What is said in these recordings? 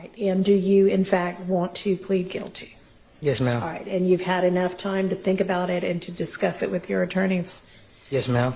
right. And do you, in fact, want to plead guilty? Yes, ma'am. All right. And you've had enough time to think about it and to discuss it with your attorneys? Yes, ma'am.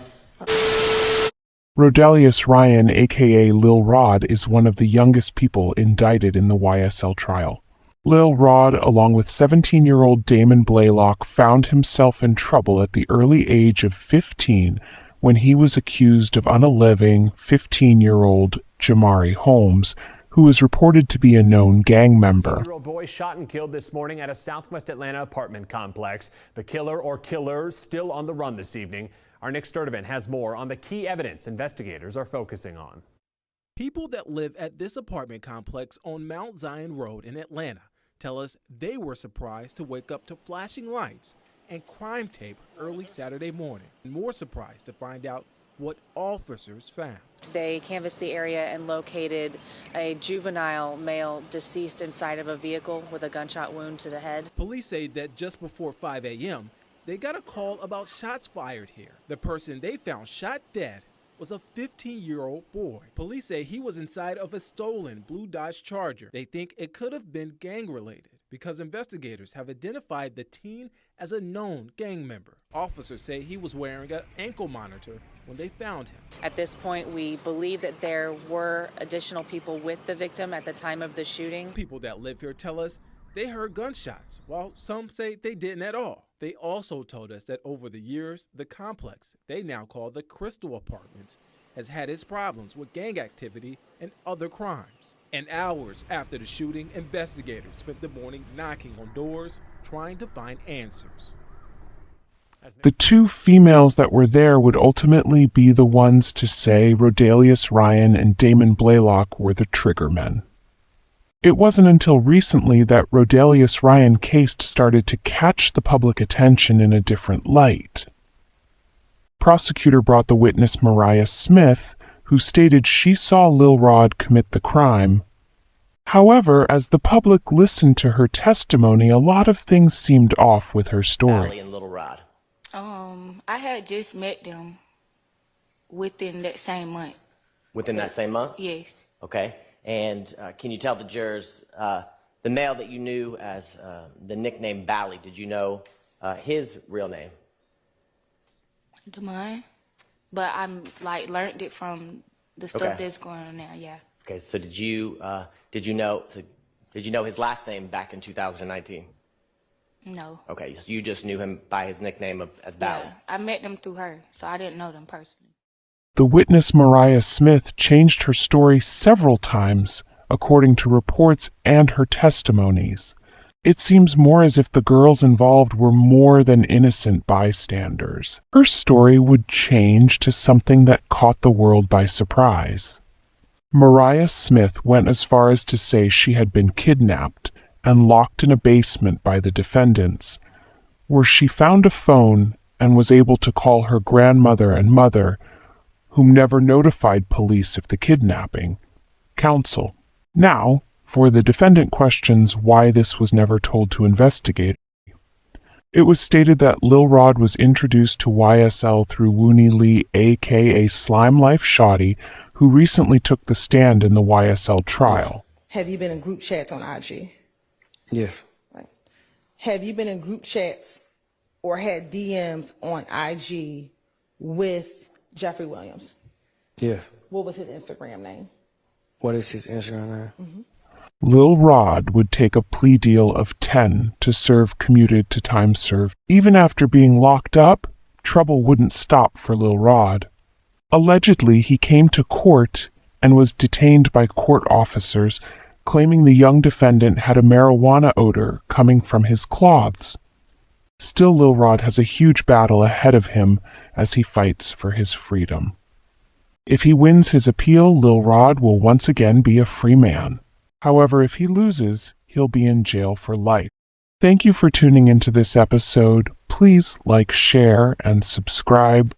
Rodelius Ryan, aka Lil Rod, is one of the youngest people indicted in the YSL trial. Lil Rod, along with 17-year-old Damon Blaylock, found himself in trouble at the early age of 15 when he was accused of unaliving 15-year-old Jamari Holmes, who is reported to be a known gang member. 15-year-old boy shot and killed this morning at a Southwest Atlanta apartment complex. The killer or killers still on the run this evening. Our Nick Sturdivant has more on the key evidence investigators are focusing on. People that live at this apartment complex on Mount Zion Road in Atlanta tell us they were surprised to wake up to flashing lights and crime tape early Saturday morning. And more surprised to find out what officers found. They canvassed the area and located a juvenile male deceased inside of a vehicle with a gunshot wound to the head. Police say that just before 5 a.m., they got a call about shots fired here. The person they found shot dead was a 15-year-old boy. Police say he was inside of a stolen blue Dodge Charger. They think it could have been gang-related because investigators have identified the teen as a known gang member. Officers say he was wearing an ankle monitor when they found him. At this point, we believe that there were additional people with the victim at the time of the shooting. People that live here tell us they heard gunshots, while some say they didn't at all. They also told us that over the years, the complex they now call the Crystal Apartments has had its problems with gang activity and other crimes. And hours after the shooting, investigators spent the morning knocking on doors, trying to find answers. The two females that were there would ultimately be the ones to say Rodelius Ryan and Damon Blaylock were the triggermen. It wasn't until recently that Rodelius Ryan case started to catch the public attention in a different light. Prosecutor brought the witness Mariah Smith, who stated she saw Lil Rod commit the crime. However, as the public listened to her testimony, a lot of things seemed off with her story. And Lil Rod. I had just met them within that same month. Within that same month? Yes. Okay. And can you tell the jurors, the male that you knew as the nickname Bally, did you know his real name? Demond. But I'm learned it from the stuff that's going on now, yeah. Okay, so did you know his last name back in 2019? No. Okay, so you just knew him by his nickname as Bally. Yeah, I met them through her, so I didn't know them personally. The witness Mariah Smith changed her story several times, according to reports and her testimonies. It seems more as if the girls involved were more than innocent bystanders. Her story would change to something that caught the world by surprise. Mariah Smith went as far as to say she had been kidnapped and locked in a basement by the defendants, where she found a phone and was able to call her grandmother and mother, whom never notified police of the kidnapping, counsel. Now, for the defendant questions why this was never told to investigate. It was stated that Lil Rod was introduced to YSL through Woonie Lee, aka Slime Life Shawty, who recently took the stand in the YSL trial. Have you been in group chats on IG? Yes. Right. Have you been in group chats or had DMs on IG with Jeffrey Williams? Yes. What was his Instagram name? What is his Instagram name? Lil Rod would take a plea deal of 10 to serve commuted to time served. Even after being locked up, trouble wouldn't stop for Lil Rod. Allegedly, he came to court and was detained by court officers, claiming the young defendant had a marijuana odor coming from his clothes. Still, Lil Rod has a huge battle ahead of him as he fights for his freedom. If he wins his appeal, Lil Rod will once again be a free man. However, if he loses, he'll be in jail for life. Thank you for tuning into this episode. Please like, share, and subscribe.